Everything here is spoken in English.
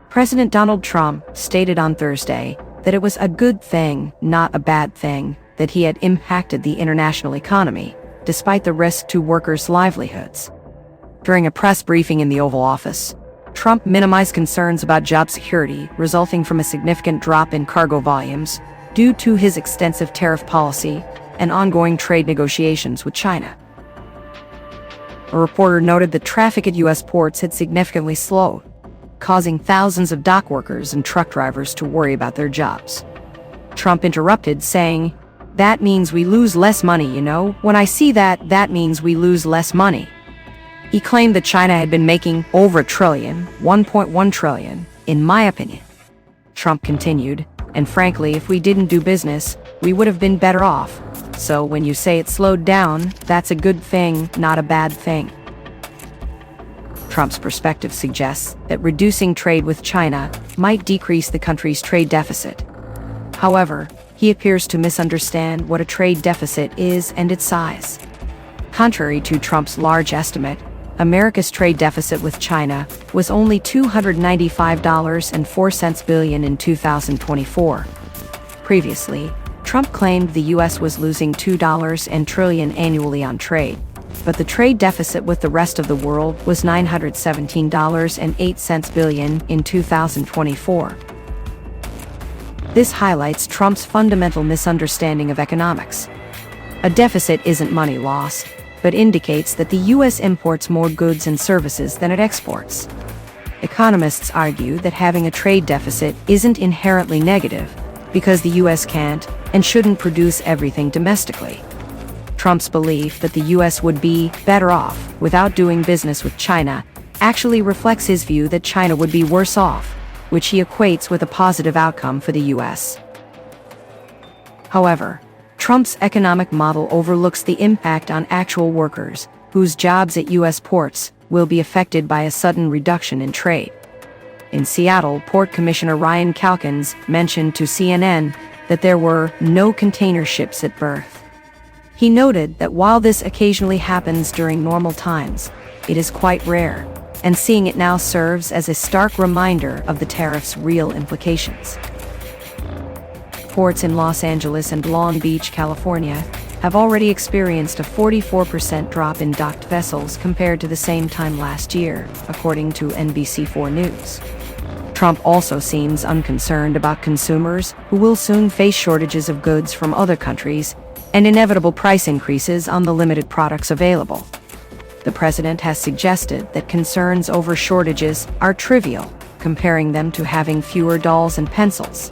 President Donald Trump stated on Thursday that it was a good thing, not a bad thing, that he had impacted the international economy, despite the risk to workers' livelihoods. During a press briefing in the Oval Office, Trump minimized concerns about job security resulting from a significant drop in cargo volumes due to his extensive tariff policy and ongoing trade negotiations with China. A reporter noted that traffic at U.S. ports had significantly slowed, causing thousands of dock workers and truck drivers to worry about their jobs. Trump interrupted, saying, "That means we lose less money, you know? When I see that, that means we lose less money." He claimed that China had been making over $1 trillion, $1.1 trillion, in my opinion. Trump continued, "And frankly, if we didn't do business, we would have been better off. So when you say it slowed down, that's a good thing, not a bad thing." Trump's perspective suggests that reducing trade with China might decrease the country's trade deficit. However, he appears to misunderstand what a trade deficit is and its size. Contrary to Trump's large estimate, America's trade deficit with China was only $295.04 billion in 2024. Previously, Trump claimed the U.S. was losing $2 trillion annually on trade, but the trade deficit with the rest of the world was $917.08 billion in 2024. This highlights Trump's fundamental misunderstanding of economics. A deficit isn't money loss, but indicates that the U.S. imports more goods and services than it exports. Economists argue that having a trade deficit isn't inherently negative, because the U.S. can't and shouldn't produce everything domestically. Trump's belief that the U.S. would be better off without doing business with China actually reflects his view that China would be worse off, which he equates with a positive outcome for the U.S. However, Trump's economic model overlooks the impact on actual workers, whose jobs at U.S. ports will be affected by a sudden reduction in trade. In Seattle, Port Commissioner Ryan Calkins mentioned to CNN that there were no container ships at berth. He noted that while this occasionally happens during normal times, it is quite rare, and seeing it now serves as a stark reminder of the tariff's real implications. Ports in Los Angeles and Long Beach, California, have already experienced a 44% drop in docked vessels compared to the same time last year, according to NBC4 News. Trump also seems unconcerned about consumers who will soon face shortages of goods from other countries and inevitable price increases on the limited products available. The president has suggested that concerns over shortages are trivial, comparing them to having fewer dolls and pencils.